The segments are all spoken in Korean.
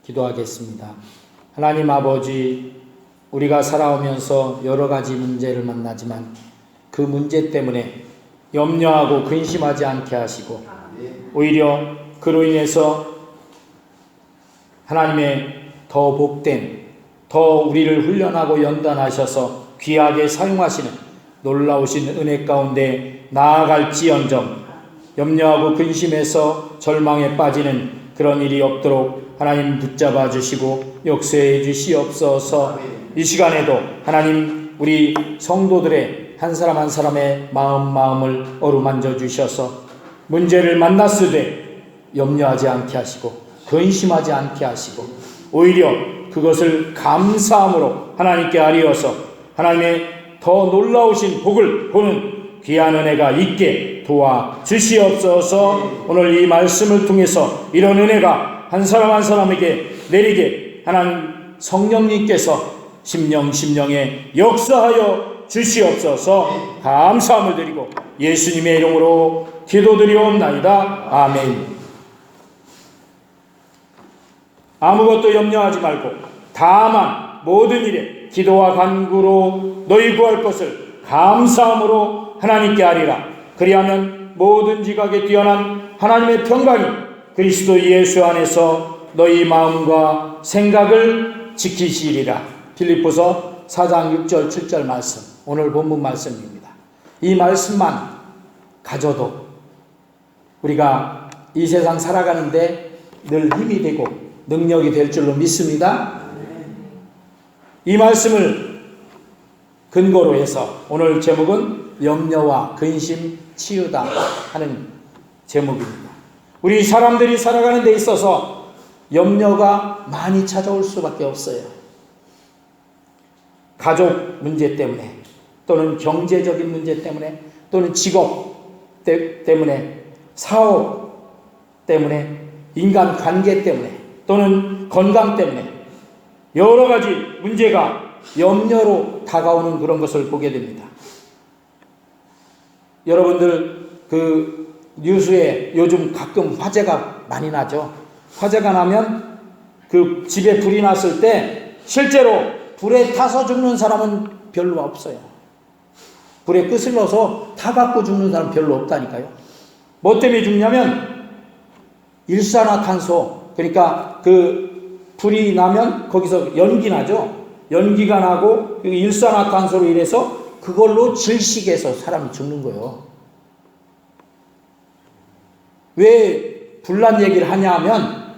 기도하겠습니다. 하나님 아버지, 우리가 살아오면서 여러 가지 문제를 만나지만 그 문제 때문에 염려하고 근심하지 않게 하시고 오히려 그로 인해서 하나님의 더 복된, 더 우리를 훈련하고 연단하셔서 귀하게 사용하시는 놀라우신 은혜 가운데 나아갈지언정 염려하고 근심해서 절망에 빠지는 그런 일이 없도록 하나님 붙잡아 주시고 역사해 주시옵소서. 이 시간에도 하나님 우리 성도들의 한 사람 한 사람의 마음을 어루만져 주셔서 문제를 만났을 때 염려하지 않게 하시고 근심하지 않게 하시고 오히려 그것을 감사함으로 하나님께 아뢰어서 하나님의 더 놀라우신 복을 보는 귀한 은혜가 있게 도와주시옵소서. 오늘 이 말씀을 통해서 이런 은혜가 한 사람 한 사람에게 내리게 하나님 성령님께서 심령에 역사하여 주시옵소서. 감사함을 드리고 예수님의 이름으로 기도드리옵나이다. 아멘. 아무것도 염려하지 말고 다만 모든 일에 기도와 간구로 너희 구할 것을 감사함으로 하나님께 아뢰라. 그리하면 모든 지각에 뛰어난 하나님의 평강이 그리스도 예수 안에서 너희 마음과 생각을 지키시리라. 빌립보서 4장 6절 7절 말씀, 오늘 본문 말씀입니다. 이 말씀만 가져도 우리가 이 세상 살아가는데 늘 힘이 되고 능력이 될 줄로 믿습니다. 이 말씀을 근거로 해서 오늘 제목은 염려와 근심 치유다 하는 제목입니다. 우리 사람들이 살아가는 데 있어서 염려가 많이 찾아올 수밖에 없어요. 가족 문제 때문에 또는 경제적인 문제 때문에 또는 직업 때문에 사업 때문에 인간 관계 때문에 또는 건강 때문에 여러 가지 문제가 염려로 다가오는 그런 것을 보게 됩니다. 여러분들 그 뉴스에 요즘 가끔 화재가 많이 나죠. 화재가 나면 그 집에 불이 났을 때 실제로 불에 타서 죽는 사람은 별로 없어요. 불에 끄슬러서 타갖고 죽는 사람 별로 없다니까요. 뭐 때문에 죽냐면 일산화탄소, 그러니까 그 불이 나면 거기서 연기 나죠. 연기가 나고 일산화탄소로 인해서 그걸로 질식해서 사람이 죽는 거예요. 왜 불난 얘기를 하냐 하면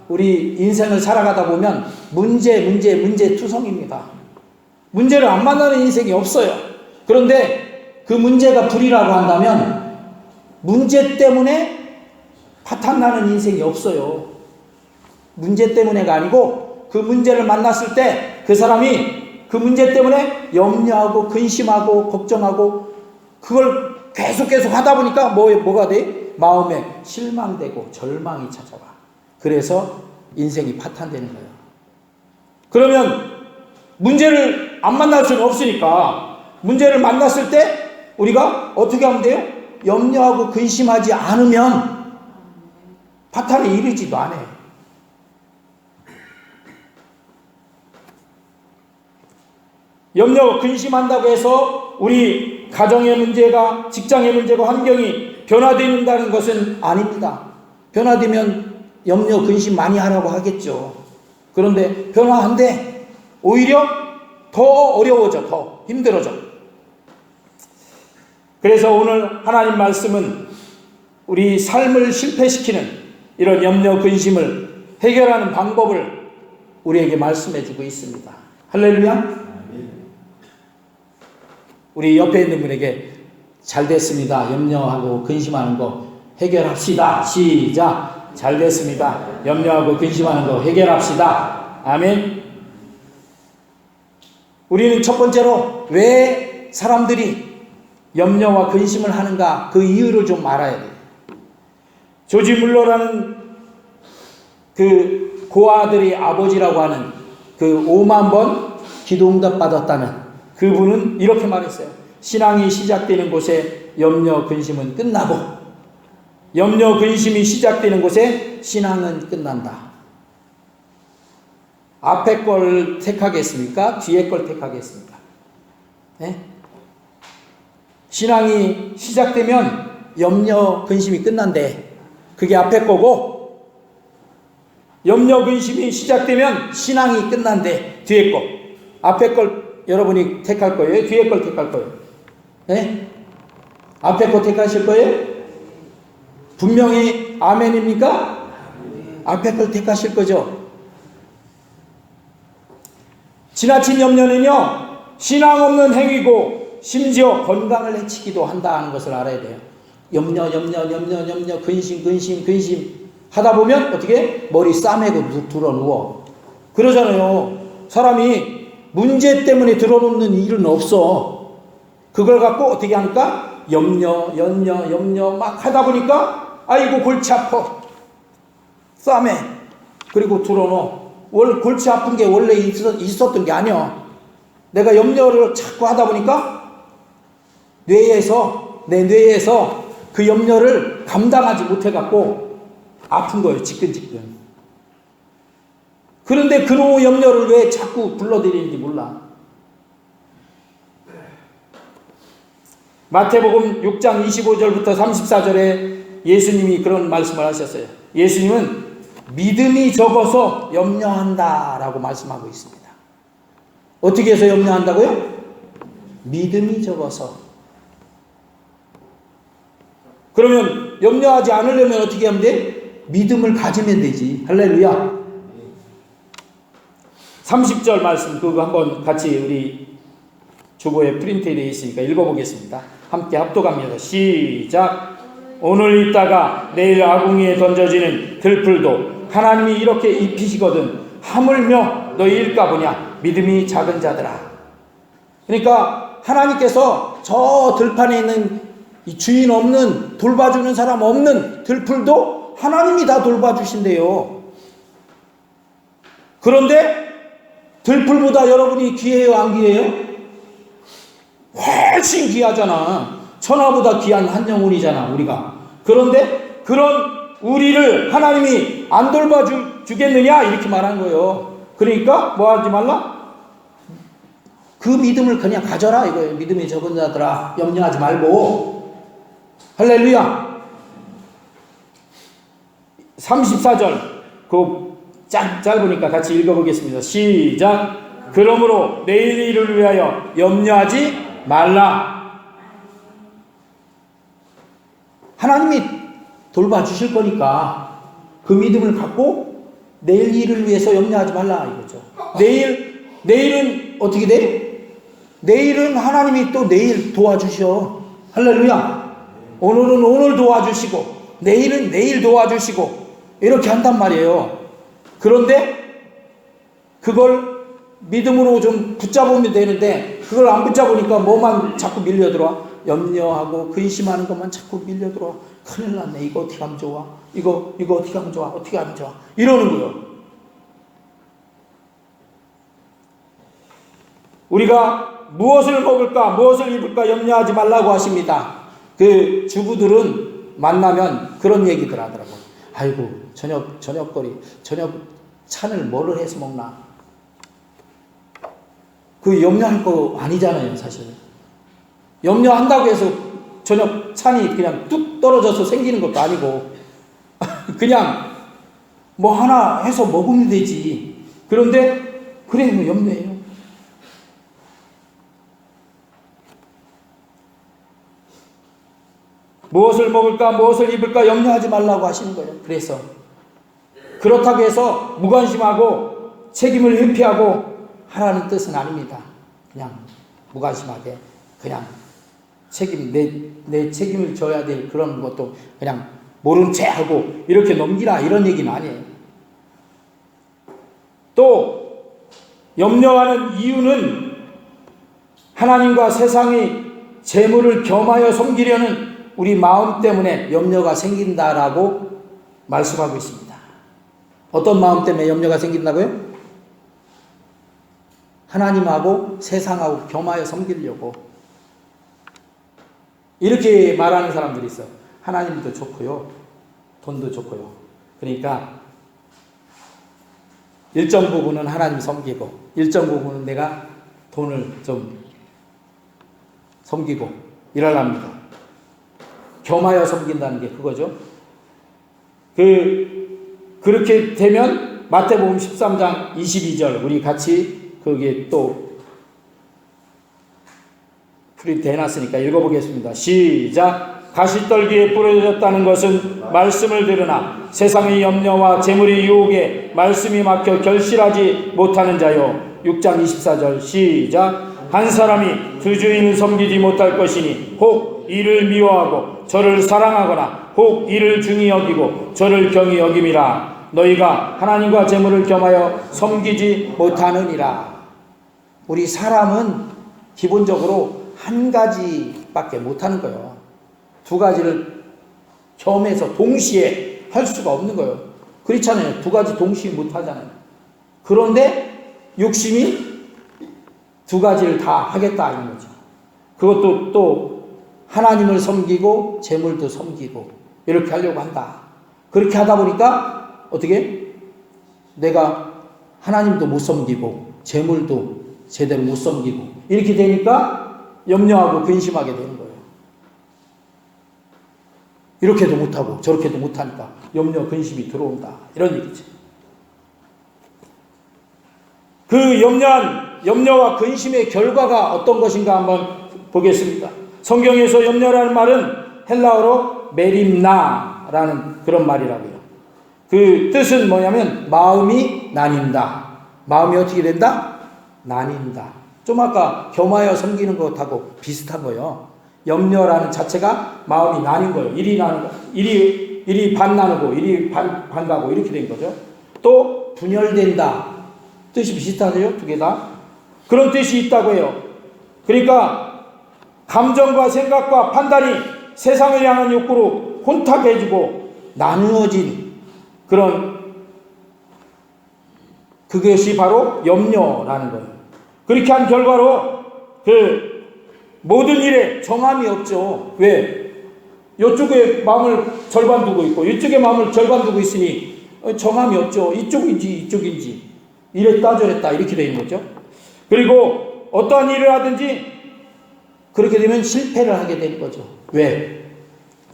우리 인생을 살아가다 보면 문제 투성입니다. 문제를 안 만나는 인생이 없어요. 그런데 그 문제가 불이라고 한다면 문제 때문에 파탄나는 인생이 없어요. 문제 때문에가 아니고 그 문제를 만났을 때 그 사람이 그 문제 때문에 염려하고 근심하고 걱정하고 그걸 계속 하다 보니까 뭐가 돼? 마음에 실망되고 절망이 찾아와. 그래서 인생이 파탄되는 거예요. 그러면 문제를 안 만날 수는 없으니까 문제를 만났을 때 우리가 어떻게 하면 돼요? 염려하고 근심하지 않으면 파탄에 이르지도 않아요. 염려, 근심한다고 해서 우리 가정의 문제가, 직장의 문제가, 환경이 변화된다는 것은 아닙니다. 변화되면 염려, 근심 많이 하라고 하겠죠. 그런데 변화한데 오히려 더 어려워져, 더 힘들어져. 그래서 오늘 하나님 말씀은 우리 삶을 실패시키는 이런 염려, 근심을 해결하는 방법을 우리에게 말씀해 주고 있습니다. 할렐루야. 우리 옆에 있는 분에게 잘 됐습니다. 염려하고 근심하는 거 해결합시다. 시작. 잘 됐습니다. 염려하고 근심하는 거 해결합시다. 아멘. 우리는 첫 번째로 왜 사람들이 염려와 근심을 하는가 그 이유를 좀 알아야 돼요. 조지 물러라는 그 고아들의 아버지라고 하는 그 5만 번 기도응답 받았다는 그분은 이렇게 말했어요. 신앙이 시작되는 곳에 염려, 근심은 끝나고 염려, 근심이 시작되는 곳에 신앙은 끝난다. 앞에 걸 택하겠습니까? 뒤에 걸 택하겠습니까? 네? 신앙이 시작되면 염려, 근심이 끝난대. 그게 앞에 거고, 염려, 근심이 시작되면 신앙이 끝난대. 뒤에 거. 앞에 걸 여러분이 택할 거예요? 뒤에 걸 택할 거예요? 네? 앞에 거 택하실 거예요? 분명히 아멘입니까? 앞에 걸 택하실 거죠? 지나친 염려는요, 신앙 없는 행위고 심지어 건강을 해치기도 한다는 것을 알아야 돼요. 염려, 근심 하다 보면 어떻게? 머리 싸매고 들어 누워. 그러잖아요. 사람이 문제 때문에 들어눕는 일은 없어. 그걸 갖고 어떻게 하니까? 염려 막 하다 보니까 아이고 골치 아파. 싸매. 그리고 들어놓어. 원래 골치 아픈 게 원래 있었던 게 아니야. 내가 염려를 자꾸 하다 보니까 내 뇌에서 그 염려를 감당하지 못해갖고 아픈 거예요. 지끈지끈. 그런데 그놈의 염려를 왜 자꾸 불러들이는지 몰라. 마태복음 6장 25절부터 34절에 예수님이 그런 말씀을 하셨어요. 예수님은 믿음이 적어서 염려한다 라고 말씀하고 있습니다. 어떻게 해서 염려한다고요? 믿음이 적어서. 그러면 염려하지 않으려면 어떻게 하면 돼? 믿음을 가지면 되지. 할렐루야. 30절 말씀 그거 한번 같이 우리 주보에 프린트되어 있으니까 읽어보겠습니다. 함께 합독합니다. 시작. 오늘 있다가 내일 아궁이에 던져지는 들풀도 하나님이 이렇게 입히시거든 하물며 너희일까 보냐 믿음이 작은 자들아. 그러니까 하나님께서 저 들판에 있는 이 주인 없는 돌봐주는 사람 없는 들풀도 하나님이 다 돌봐주신대요. 그런데 들풀보다 여러분이 귀해요 안 귀해요? 훨씬 귀하잖아. 천하보다 귀한 한 영혼이잖아 우리가. 그런데 그런 우리를 하나님이 안 돌봐주겠느냐 이렇게 말한 거예요. 그러니까 뭐 하지 말라? 그 믿음을 그냥 가져라 이거예요. 믿음이 적은 자들아 염려하지 말고. 할렐루야. 34절 그 짧으니까 같이 읽어보겠습니다. 시작. 그러므로 내일 일을 위하여 염려하지 말라. 하나님이 돌봐주실 거니까 그 믿음을 갖고 내일 일을 위해서 염려하지 말라 이거죠. 내일은 어떻게 돼? 내일은 하나님이 또 내일 도와주셔. 할렐루야. 오늘은 오늘 도와주시고 내일은 내일 도와주시고 이렇게 한단 말이에요. 그런데 그걸 믿음으로 좀 붙잡으면 되는데 그걸 안 붙잡으니까 뭐만 자꾸 밀려들어와. 염려하고 근심하는 것만 자꾸 밀려들어와. 큰일 났네. 이거 어떻게 하면 좋아? 이거 어떻게 하면 좋아? 어떻게 하면 좋아? 이러는 거예요. 우리가 무엇을 먹을까 무엇을 입을까 염려하지 말라고 하십니다. 그 주부들은 만나면 그런 얘기들 하더라고. 아이고 저녁거리 저녁 찬을 뭐를 해서 먹나. 그 염려할 거 아니잖아요 사실. 염려한다고 해서 저녁 찬이 그냥 뚝 떨어져서 생기는 것도 아니고 그냥 뭐 하나 해서 먹으면 되지. 그런데 그래 뭐 염려해요. 무엇을 먹을까 무엇을 입을까 염려하지 말라고 하시는 거예요. 그래서 그렇다고 해서 무관심하고 책임을 회피하고 하라는 뜻은 아닙니다. 그냥 무관심하게 그냥 내 책임을 져야 될 그런 것도 그냥 모른 채 하고 이렇게 넘기라 이런 얘기는 아니에요. 또 염려하는 이유는 하나님과 세상이 재물을 겸하여 섬기려는 우리 마음 때문에 염려가 생긴다라고 말씀하고 있습니다. 어떤 마음 때문에 염려가 생긴다고요? 하나님하고 세상하고 겸하여 섬기려고. 이렇게 말하는 사람들이 있어. 하나님도 좋고요. 돈도 좋고요. 그러니까 일정 부분은 하나님 섬기고 일정 부분은 내가 돈을 좀 섬기고 이러랍니다. 겸하여 섬긴다는 게 그거죠. 그렇게 되면 마태복음 13장 22절 우리 같이 거기에 또 프린트 해놨으니까 읽어보겠습니다. 시작. 가시떨기에 뿌려졌다는 것은 말씀을 들으나 세상의 염려와 재물의 유혹에 말씀이 막혀 결실하지 못하는 자요. 6장 24절 시작. 한 사람이 두 주인을 섬기지 못할 것이니 혹 이를 미워하고 저를 사랑하거나 혹 이를 중히 여기고 저를 경히 여김이라. 너희가 하나님과 재물을 겸하여 섬기지 못하느니라. 우리 사람은 기본적으로 한 가지밖에 못하는 거예요. 두 가지를 겸해서 동시에 할 수가 없는 거예요. 그렇잖아요. 두 가지 동시에 못하잖아요. 그런데 욕심이 두 가지를 다 하겠다 이런 거죠. 그것도 또 하나님을 섬기고 재물도 섬기고 이렇게 하려고 한다. 그렇게 하다 보니까 어떻게 내가 하나님도 못 섬기고 재물도 제대로 못 섬기고 이렇게 되니까 염려하고 근심하게 되는 거예요. 이렇게도 못하고 저렇게도 못하니까 염려 근심이 들어온다 이런 얘기죠. 그 염려와 근심의 결과가 어떤 것인가 한번 보겠습니다. 성경에서 염려라는 말은 헬라어로 메림나라는 그런 말이라고요. 그 뜻은 뭐냐면 마음이 나뉜다. 마음이 어떻게 된다? 나뉜다. 좀 아까 겸하여 섬기는 것하고 비슷한 거예요. 염려라는 자체가 마음이 나뉜 거예요. 일이 반 나누고 일이 반 가고 이렇게 된 거죠. 또 분열된다. 뜻이 비슷하죠? 두 개 다. 그런 뜻이 있다고 해요. 그러니까 감정과 생각과 판단이 세상을 향한 욕구로 혼탁해지고 나누어진 그것이 바로 염려라는 거예요. 그렇게 한 결과로 모든 일에 정함이 없죠. 왜? 이쪽에 마음을 절반 두고 있고 이쪽에 마음을 절반 두고 있으니 정함이 없죠. 이쪽인지 이랬다 저랬다 이렇게 되는 거죠. 그리고 어떠한 일을 하든지 그렇게 되면 실패를 하게 되는 거죠. 왜?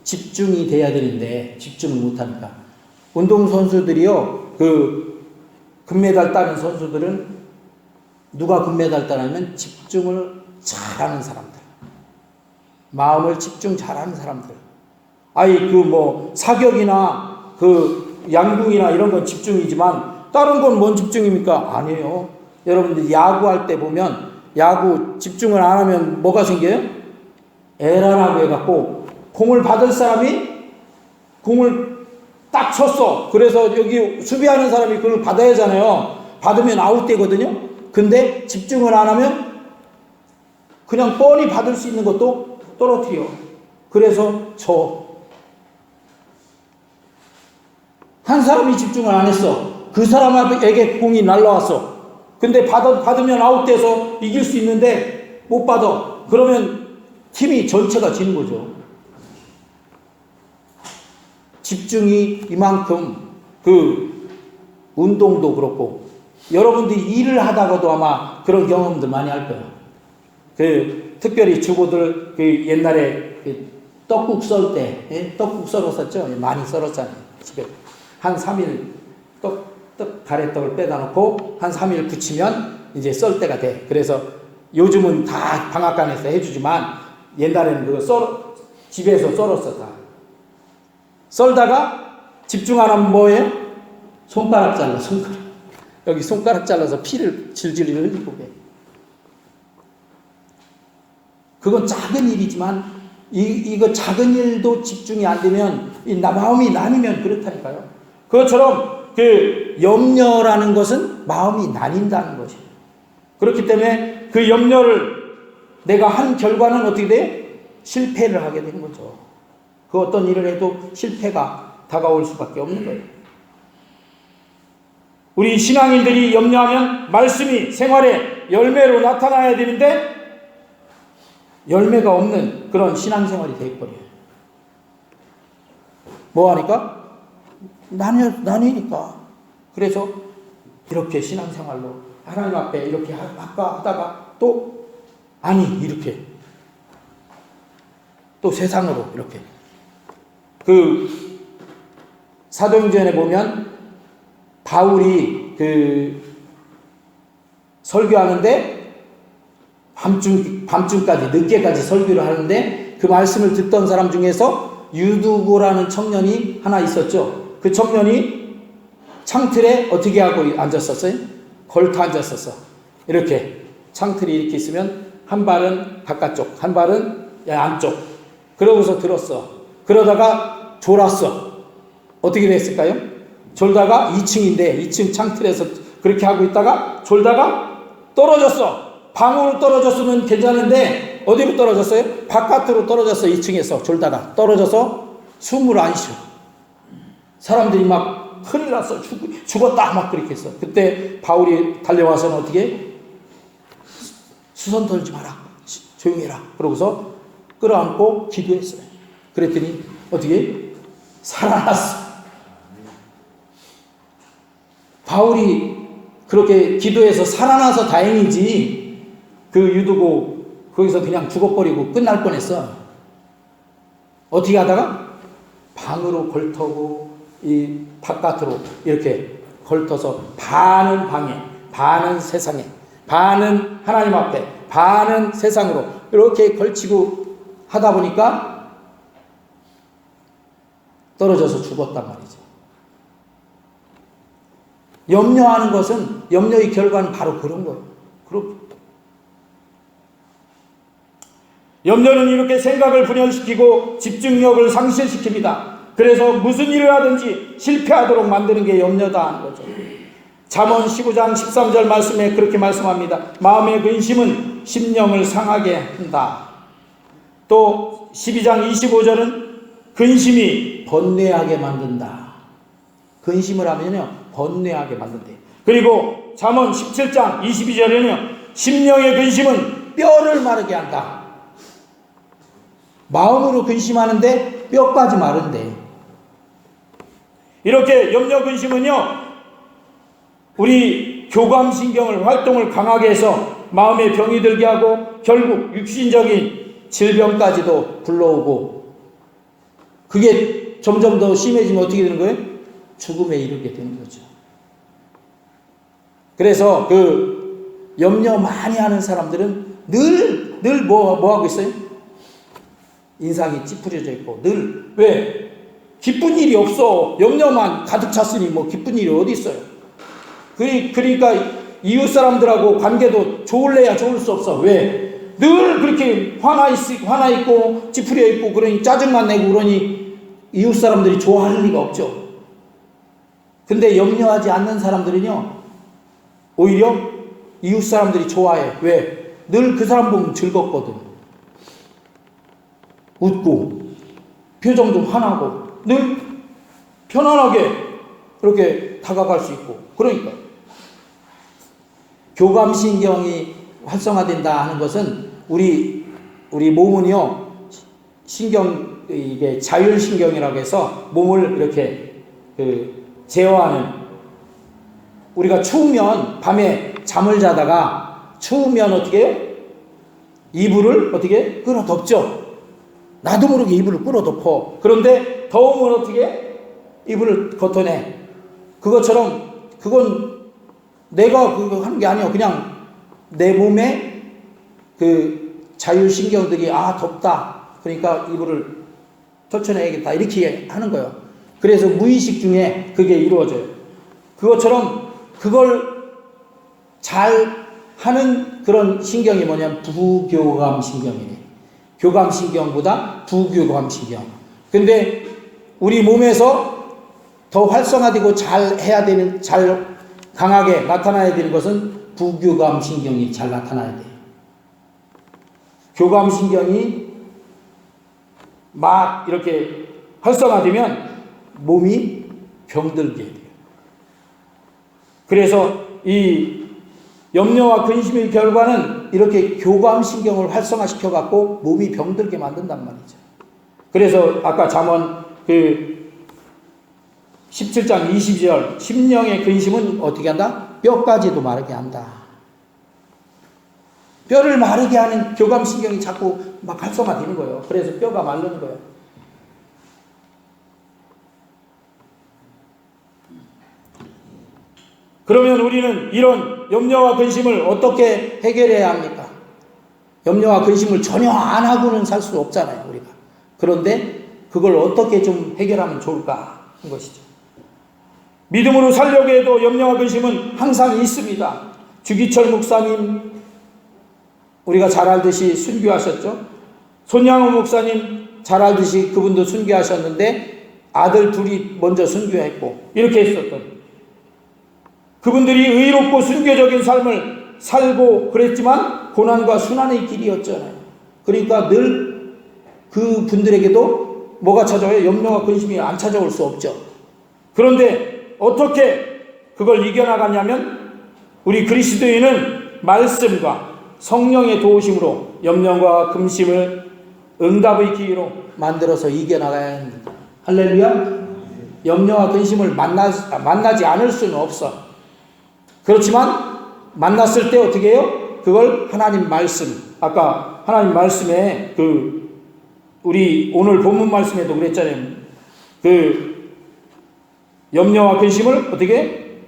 집중이 돼야 되는데 집중을 못하니까. 운동선수들이요, 금메달 따는 선수들은 누가 금메달 따냐면 집중을 잘하는 사람들, 마음을 집중 잘하는 사람들. 사격이나 양궁이나 이런 건 집중이지만 다른 건 뭔 집중입니까? 아니에요. 여러분들 야구할 때 보면 야구 집중을 안 하면 뭐가 생겨요? 에라라고 해갖고 공을 받을 사람이 공을 딱 쳤어. 그래서 여기 수비하는 사람이 그걸 받아야 하잖아요. 받으면 아웃되거든요. 근데 집중을 안 하면 그냥 뻔히 받을 수 있는 것도 떨어뜨려. 그래서 한 사람이 집중을 안 했어. 그 사람에게 공이 날라왔어. 근데 받으면 아웃돼서 이길 수 있는데 못 받아. 그러면 팀이 전체가 지는 거죠. 집중이 이만큼 운동도 그렇고 여러분들이 일을 하다가도 아마 그런 경험들 많이 할 거예요. 특별히 주부들 옛날에 떡국 썰 때 떡국 썰었었죠. 많이 썰었잖아요. 집에 한 3일 떡 가래떡을 빼다 놓고 한 3일 굳히면 이제 썰 때가 돼. 그래서 요즘은 다 방앗간에서 해주지만 옛날에는 집에서 썰었어. 다 썰다가 집중 안 하면 뭐예요? 손가락 잘라. 여기 손가락 잘라서 피를 질질 흘리고 그래. 그건 작은 일이지만 이거 작은 일도 집중이 안 되면 마음이 나뉘면 그렇다니까요. 그것처럼 염려라는 것은 마음이 나뉜다는 것이에요. 그렇기 때문에 그 염려를 내가 한 결과는 어떻게 돼요? 실패를 하게 되는 거죠. 그 어떤 일을 해도 실패가 다가올 수밖에 없는 거예요. 우리 신앙인들이 염려하면 말씀이 생활의 열매로 나타나야 되는데 열매가 없는 그런 신앙생활이 되어버려요. 뭐하니까? 나뉘니까. 그래서 이렇게 신앙생활로 하나님 앞에 이렇게 하다가 또 아니 이렇게 또 세상으로 이렇게 그 사도행전에 보면 바울이 그 설교하는데 밤중까지 늦게까지 설교를 하는데 그 말씀을 듣던 사람 중에서 유두고라는 청년이 하나 있었죠. 그 청년이 창틀에 어떻게 하고 앉았었어요? 걸터 앉았었어. 이렇게 창틀이 이렇게 있으면 한 발은 바깥쪽, 한 발은 안쪽. 그러고서 들었어. 그러다가 졸았어. 어떻게 됐을까요? 졸다가 2층인데 2층 창틀에서 그렇게 하고 있다가 졸다가 떨어졌어. 방으로 떨어졌으면 괜찮은데 어디로 떨어졌어요? 바깥으로 떨어졌어. 2층에서 졸다가 떨어져서 숨을 안 쉬어. 사람들이 막 큰일 났어. 죽었다 막 그렇게 했어. 그때 바울이 달려와서는 어떻게? 수선 털지 마라. 조용히 해라. 그러고서 끌어안고 기도했어요. 그랬더니 어떻게? 살아났어. 바울이 그렇게 기도해서 살아나서 다행이지 그 유두고 거기서 그냥 죽어버리고 끝날 뻔했어. 어떻게 하다가? 방으로 걸터고 이 바깥으로 이렇게 걸터서 반은 방에 반은 세상에 반은 하나님 앞에 반은 세상으로 이렇게 걸치고 하다 보니까 떨어져서 죽었단 말이죠. 염려하는 것은 염려의 결과는 바로 그런 거예요. 염려는 이렇게 생각을 분열시키고 집중력을 상실시킵니다. 그래서 무슨 일을 하든지 실패하도록 만드는 게 염려다 하는 거죠. 잠언 19장 13절 말씀에 그렇게 말씀합니다. 마음의 근심은 심령을 상하게 한다. 또 12장 25절은 근심이 번뇌하게 만든다. 근심을 하면요 번뇌하게 만든대요. 그리고 잠언 17장 22절에는 심령의 근심은 뼈를 마르게 한다. 마음으로 근심하는데 뼈까지 마른대. 이렇게 염려 근심은요 우리 교감신경을 활동을 강하게 해서 마음에 병이 들게 하고 결국 육신적인 질병까지도 불러오고 그게 점점 더 심해지면 어떻게 되는 거예요? 죽음에 이르게 되는 거죠. 그래서 그 염려 많이 하는 사람들은 늘 뭐 하고 있어요? 인상이 찌푸려져 있고 늘 왜? 기쁜 일이 없어. 염려만 가득 찼으니 뭐 기쁜 일이 어디 있어요? 그러니까 이웃 사람들하고 관계도 좋을래야 좋을 수 없어. 왜? 늘 그렇게 화나 있고 찌푸려 있고 그러니 짜증만 내고 그러니 이웃 사람들이 좋아할 리가 없죠. 근데 염려하지 않는 사람들은요 오히려 이웃 사람들이 좋아해. 왜? 늘 그 사람 보면 즐겁거든. 웃고 표정도 환하고 늘 편안하게 그렇게 다가갈 수 있고 그러니까 교감신경이 활성화된다 하는 것은 우리 몸은요 이게 자율신경이라고 해서 몸을 이렇게 제어하는 우리가 추우면 밤에 잠을 자다가 추우면 어떻게 해요? 이불을 어떻게 끌어덮죠. 나도 모르게 이불을 끌어덮어. 그런데 더우면 어떻게 해? 이불을 걷어내. 그것처럼 그건 내가 그거 하는 게 아니야. 그냥 내 몸에 그 자율신경들이 덥다. 그러니까 이불을 떨쳐내야겠다. 이렇게 하는 거예요. 그래서 무의식 중에 그게 이루어져요. 그것처럼 그걸 잘 하는 그런 신경이 뭐냐면 부교감신경이에요. 교감신경보다 부교감신경. 근데 우리 몸에서 더 활성화되고 잘 강하게 나타나야 되는 것은 부교감신경이 잘 나타나야 돼요. 교감신경이 막 이렇게 활성화되면 몸이 병들게 돼요. 그래서 이 염려와 근심의 결과는 이렇게 교감신경을 활성화시켜 갖고 몸이 병들게 만든단 말이죠. 그래서 아까 잠언 17장 20절 심령의 근심은 어떻게 한다? 뼈까지도 마르게 한다. 뼈를 마르게 하는 교감신경이 자꾸 막 활성화되는 거예요. 그래서 뼈가 마르는 거예요. 그러면 우리는 이런 염려와 근심을 어떻게 해결해야 합니까? 염려와 근심을 전혀 안 하고는 살 수 없잖아요, 우리가. 그런데 그걸 어떻게 좀 해결하면 좋을까 하는 것이죠. 믿음으로 살려고 해도 염려와 근심은 항상 있습니다. 주기철 목사님, 우리가 잘 알듯이 순교하셨죠. 손양호 목사님 잘 알듯이 그분도 순교하셨는데 아들 둘이 먼저 순교했고 이렇게 했었던, 그분들이 의롭고 순교적인 삶을 살고 그랬지만 고난과 순환의 길이었잖아요. 그러니까 늘 그 분들에게도 뭐가 찾아와요? 염려와 근심이 안 찾아올 수 없죠. 그런데 어떻게 그걸 이겨나갔냐면 우리 그리스도인은 말씀과 성령의 도우심으로 염려와 근심을 응답의 기회로 만들어서 이겨나가야 합니다. 할렐루야. 염려와 근심을 만나지 않을 수는 없어. 그렇지만 만났을 때 어떻게 해요? 그걸 하나님 말씀, 아까 하나님 말씀에 우리 오늘 본문 말씀에도 그랬잖아요. 염려와 근심을 어떻게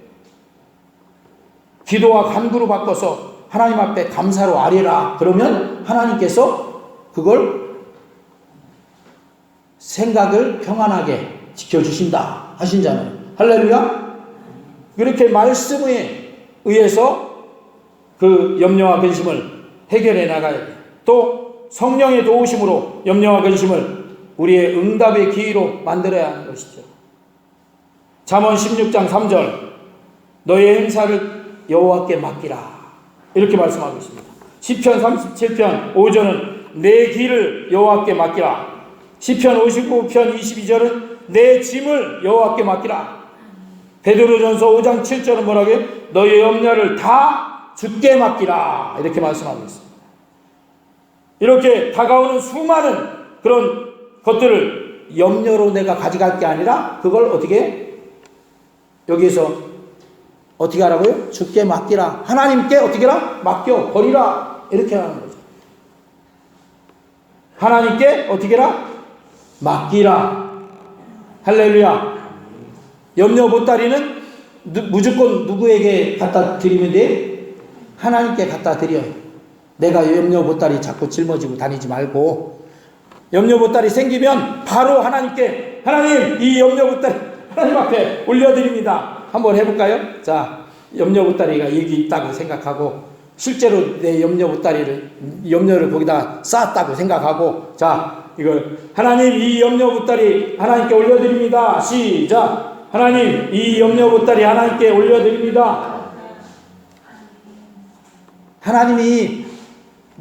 기도와 간구로 바꿔서 하나님 앞에 감사로 아뢰라. 그러면 하나님께서 그걸 생각을 평안하게 지켜주신다 하신잖아요. 할렐루야. 그렇게 말씀에 의해서 그 염려와 근심을 해결해 나가야 돼요. 또 성령의 도우심으로 염려와 근심을 우리의 응답의 기회로 만들어야 하는 것이죠. 잠언 16장 3절, 너의 행사를 여호와께 맡기라, 이렇게 말씀하고 있습니다. 시편 37편 5절은 내 길을 여호와께 맡기라. 시편 59편 22절은 내 짐을 여호와께 맡기라. 베드로전서 5장 7절은 뭐라고 해요? 너의 염려를 다 주께 맡기라, 이렇게 말씀하고 있습니다. 이렇게 다가오는 수많은 그런 것들을 염려로 내가 가져갈 게 아니라 그걸 어떻게 여기에서 어떻게 하라고요? 주께 맡기라. 하나님께 어떻게 하라? 맡겨 버리라, 이렇게 하는 거죠. 하나님께 어떻게 하라? 맡기라. 할렐루야. 염려 보따리는 무조건 누구에게 갖다 드리면 돼? 하나님께 갖다 드려요. 내가 염려 보따리 자꾸 짊어지고 다니지 말고, 염려 보따리 생기면 바로 하나님께, 하나님 이 염려 보따리 하나님 앞에 올려드립니다. 한번 해볼까요? 자, 염려 보따리가 여기 있다고 생각하고, 실제로 내 염려 보따리를, 염려를 거기다 쌓았다고 생각하고, 자, 이걸 하나님 이 염려 보따리 하나님께 올려드립니다. 시작. 하나님 이 염려 보따리 하나님께 올려드립니다. 하나님이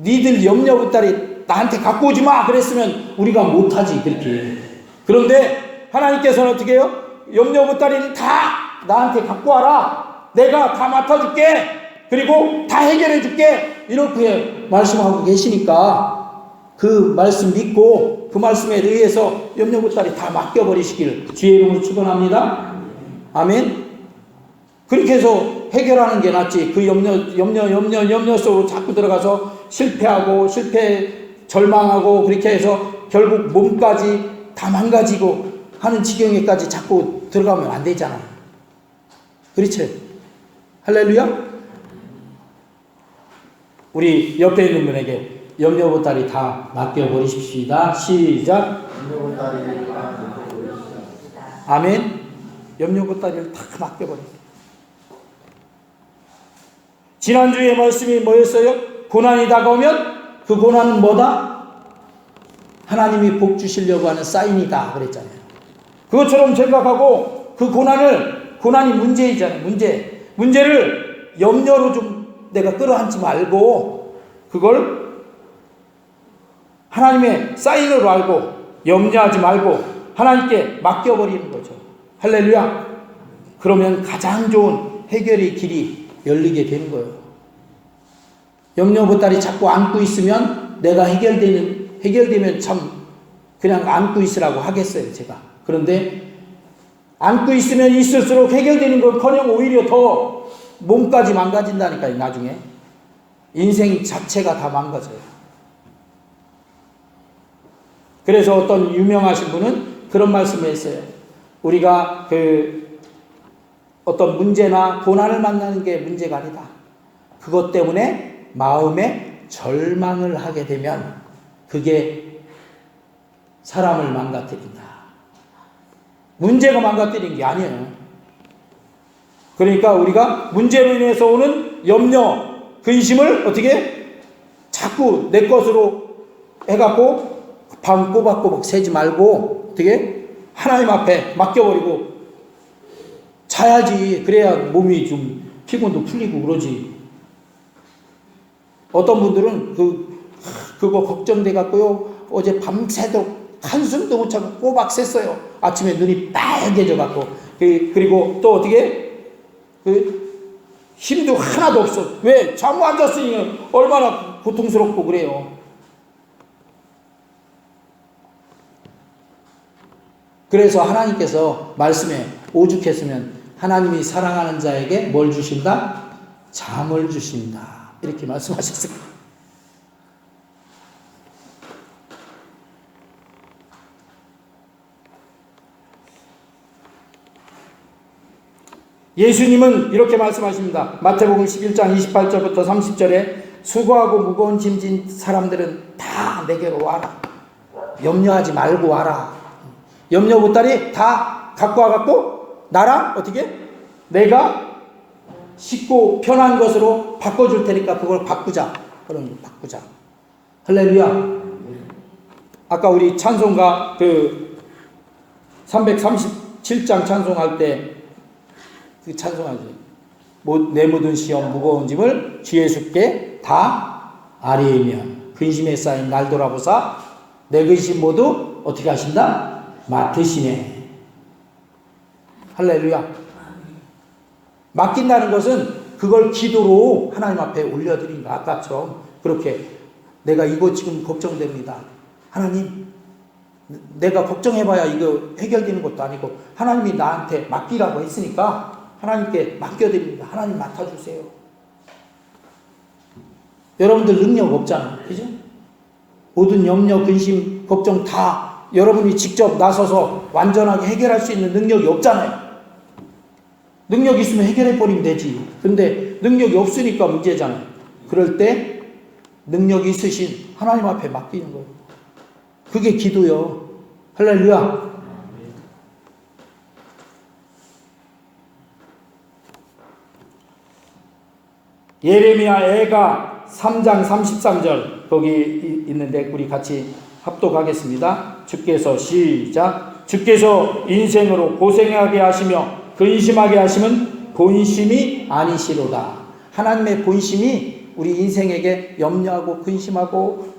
니들 염려 보따리 나한테 갖고 오지 마 그랬으면 우리가 못하지, 그렇게. 그런데 하나님께서는 어떻게 해요? 염려 보따리는 다 나한테 갖고 와라. 내가 다 맡아줄게. 그리고 다 해결해줄게. 이렇게 말씀하고 계시니까 그 말씀 믿고 그 말씀에 의해서 염려 보따리 다 맡겨버리시길 주의 이름으로 축원합니다. 아멘. 그렇게 해서 해결하는 게 낫지. 그 염려 속으로 자꾸 들어가서 실패하고 절망하고 그렇게 해서 결국 몸까지 다 망가지고 하는 지경에까지 자꾸 들어가면 안 되잖아. 그렇지? 할렐루야? 우리 옆에 있는 분에게 염려 보따리 다 맡겨버리십시다. 시작. 아멘. 염려 보따리를 다 맡겨버립니다. 지난주에 말씀이 뭐였어요? 고난이 다가오면 그 고난은 뭐다? 하나님이 복 주시려고 하는 사인이다 그랬잖아요. 그것처럼 생각하고 그 고난이 문제이잖아요. 문제를 염려로 좀 내가 끌어안지 말고 그걸 하나님의 사인으로 알고 염려하지 말고 하나님께 맡겨버리는 거죠. 할렐루야. 그러면 가장 좋은 해결의 길이 열리게 되는 거예요. 염려 보따리 자꾸 안고 있으면 내가 해결되면 참 그냥 안고 있으라고 하겠어요, 제가. 그런데 안고 있으면 있을수록 해결되는 건 커녕 오히려 더 몸까지 망가진다니까요. 나중에 인생 자체가 다 망가져요. 그래서 어떤 유명하신 분은 그런 말씀을 했어요. 우리가 어떤 문제나 고난을 만나는 게 문제가 아니다. 그것 때문에 마음에 절망을 하게 되면 그게 사람을 망가뜨린다. 문제가 망가뜨린 게 아니에요. 그러니까 우리가 문제로 인해서 오는 염려, 근심을 어떻게 자꾸 내 것으로 해갖고 밤 꼬박꼬박 새지 말고 어떻게 하나님 앞에 맡겨버리고 자야지. 그래야 몸이 좀 피곤도 풀리고 그러지. 어떤 분들은 그거 걱정돼 갖고요. 어제 밤새도록 한숨도 못 자고 꼬박 샜어요. 아침에 눈이 빨개져 갖고. 그리고 또 어떻게 힘도 하나도 없어. 왜? 잠 안 잤으니 얼마나 고통스럽고 그래요. 그래서 하나님께서 말씀에 오죽했으면 하나님이 사랑하는 자에게 뭘 주신다? 잠을 주신다. 이렇게 말씀하셨어요. 예수님은 이렇게 말씀하십니다. 마태복음 11장 28절부터 30절에 수고하고 무거운 짐진 사람들은 다 내게로 와라. 염려하지 말고 와라. 염려 보따리 다 갖고 와갖고 나랑 어떻게? 내가 쉽고 편한 것으로 바꿔줄 테니까 그걸 바꾸자. 그럼 바꾸자. 할렐루야. 아까 우리 찬송가 337장 찬송할 때 그 찬송하지. 내 모든 시험 무거운 짐을 주 예수께 다 아뢰며 근심에 쌓인 날 돌아보사 내 근심 모두 어떻게 하신다? 맡으시네. 할렐루야. 맡긴다는 것은 그걸 기도로 하나님 앞에 올려드린다. 아까처럼 그렇게 내가 이거 지금 걱정됩니다. 하나님, 내가 걱정해봐야 이거 해결되는 것도 아니고 하나님이 나한테 맡기라고 했으니까 하나님께 맡겨드립니다. 하나님 맡아주세요. 여러분들 능력 없잖아요. 그죠? 모든 염려, 근심, 걱정 다 여러분이 직접 나서서 완전하게 해결할 수 있는 능력이 없잖아요. 능력이 있으면 해결해버리면 되지. 근데 능력이 없으니까 문제잖아요. 그럴 때 능력이 있으신 하나님 앞에 맡기는 거예요. 그게 기도요. 할렐루야. 예레미야 애가 3장 33절 거기 있는데 우리 같이 합독하겠습니다. 주께서 시작. 주께서 인생으로 고생하게 하시며 근심하게 하시면 본심이 아니시로다. 하나님의 본심이 우리 인생에게 염려하고 근심하고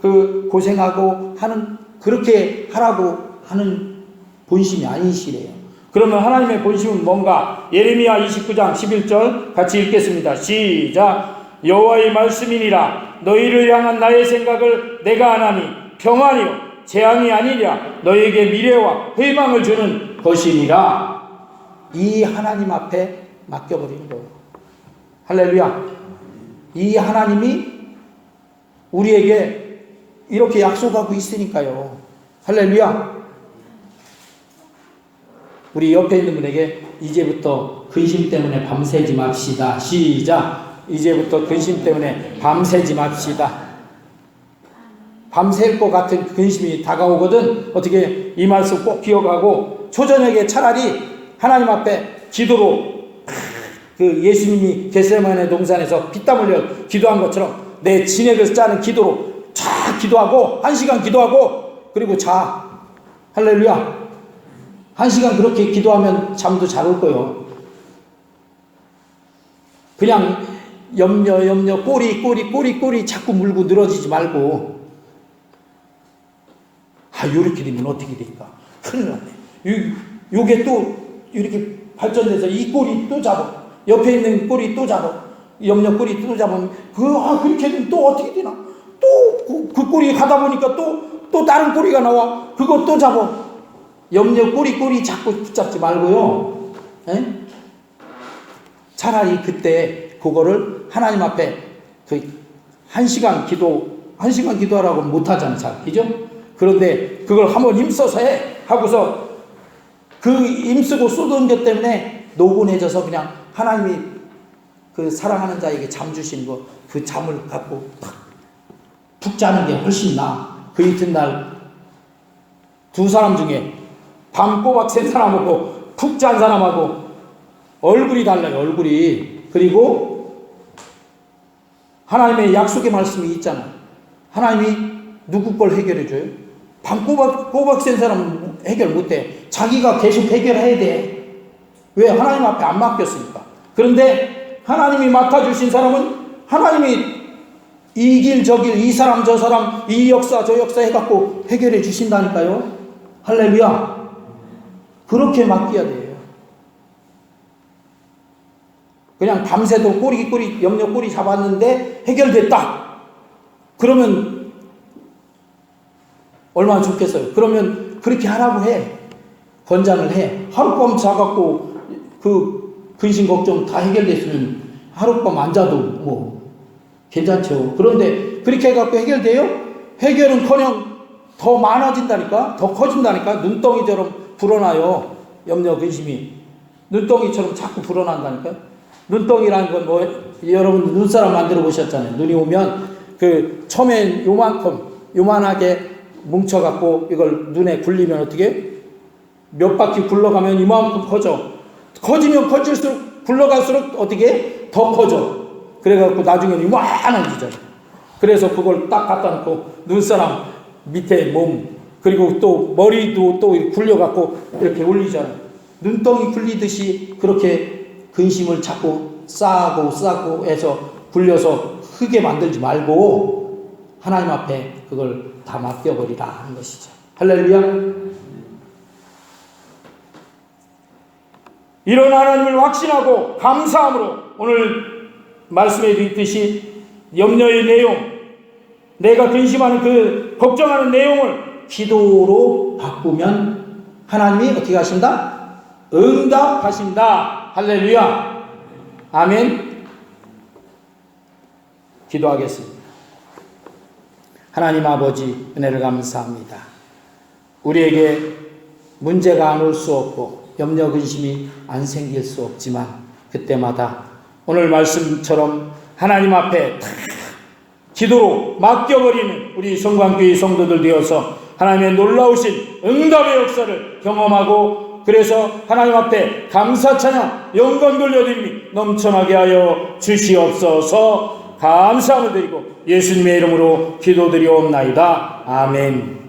고생하고 하는 그렇게 하라고 하는 본심이 아니시래요. 그러면 하나님의 본심은 뭔가? 예레미야 29장 11절 같이 읽겠습니다. 시작. 여호와의 말씀이니라. 너희를 향한 나의 생각을 내가 아나니 평안이요 재앙이 아니랴. 너희에게 미래와 희망을 주는 것이니라. 이 하나님 앞에 맡겨버리는 거예요. 할렐루야. 이 하나님이 우리에게 이렇게 약속하고 있으니까요. 할렐루야. 우리 옆에 있는 분에게 이제부터 근심 때문에 밤새지 맙시다. 시작. 이제부터 근심 때문에 밤새지 맙시다. 밤샐 것 같은 근심이 다가오거든. 어떻게 이 말씀 꼭 기억하고 초저녁에 차라리 하나님 앞에 기도로 예수님이 겟세마네 동산에서 피땀 흘려 기도한 것처럼 내 진액을 짜는 기도로 쫙 기도하고 1시간 기도하고 그리고 자. 할렐루야. 1시간 그렇게 기도하면 잠도 잘 올 거예요. 그냥 염려 꼬리 자꾸 물고 늘어지지 말고 요렇게 되면 어떻게 될까? 큰일 났네. 요게 또 이렇게 발전돼서 이 꼬리 또 잡아. 옆에 있는 꼬리 또 잡아. 염려 꼬리 또 잡으면 그렇게 되면 또 어떻게 되나? 또 그 꼬리 가다 보니까 또 다른 꼬리가 나와. 그거 또 잡아. 염려 꼬리 자꾸 붙잡지 말고요. 에? 차라리 그때 그거를 하나님 앞에 한 시간 기도하라고 못하잖아요, 잘. 그죠? 그런데 그걸 한번 힘써서 해! 하고서 그 힘쓰고 쏟은 것 때문에 노곤해져서 그냥 하나님이 그 사랑하는 자에게 잠 주신 거, 그 잠을 갖고 푹 자는 게 훨씬 나아. 그 이튿날 두 사람 중에 밤 꼬박 샌 사람하고 푹 잔 사람하고 얼굴이 달라요, 얼굴이. 그리고 하나님의 약속의 말씀이 있잖아. 하나님이 누구 걸 해결해줘요? 밤 꼬박 샌 사람은 해결 못해. 자기가 계속 해결해야 돼. 왜? 하나님 앞에 안 맡겼으니까. 그런데 하나님이 맡아주신 사람은 하나님이 이 길 저 길, 이 사람 저 사람, 이 역사 저 역사 해갖고 해결해 주신다니까요. 할렐루야. 그렇게 맡겨야 돼요. 그냥 밤새도 염려 꼬리 잡았는데 해결됐다. 그러면 얼마나 좋겠어요. 그러면 그렇게 하라고 해. 권장을 해. 하룻밤 자갖고 그 근심 걱정 다 해결됐으면 하룻밤 안 자도 뭐 괜찮죠. 그런데 그렇게 해갖고 해결돼요? 해결은커녕 더 많아진다니까, 더 커진다니까. 눈덩이처럼 불어나요. 염려 근심이 눈덩이처럼 자꾸 불어난다니까. 눈덩이라는 건 뭐, 여러분 눈사람 만들어 보셨잖아요. 눈이 오면 그 처음엔 요만하게 뭉쳐갖고 이걸 눈에 굴리면 어떻게? 몇 바퀴 굴러가면 이만큼 커져. 커지면 커질수록 굴러갈수록 어떻게? 더 커져. 그래갖고 나중에는 이만해지잖아. 그래서 그걸 딱 갖다 놓고 눈사람 밑에 몸, 그리고 또 머리도 또 굴려갖고 이렇게 올리잖아. 눈덩이 굴리듯이 그렇게 근심을 자꾸 쌓고 해서 굴려서 크게 만들지 말고 하나님 앞에 그걸 다 맡겨버리라 하는 것이죠. 할렐루야. 이런 하나님을 확신하고 감사함으로 오늘 말씀에 있듯이 염려의 내용, 내가 근심하는 그 걱정하는 내용을 기도로 바꾸면 하나님이 어떻게 하신다? 응답하신다. 할렐루야. 아멘. 기도하겠습니다. 하나님 아버지, 은혜를 감사합니다. 우리에게 문제가 안 올 수 없고 염려 근심이 안 생길 수 없지만 그때마다 오늘 말씀처럼 하나님 앞에 기도로 맡겨버리는 우리 성광교회 성도들 되어서 하나님의 놀라우신 응답의 역사를 경험하고, 그래서 하나님 앞에 감사 찬양 영광 돌려드리니 넘쳐나게 하여 주시옵소서. 감사함을 드리고 예수님의 이름으로 기도드리옵나이다. 아멘.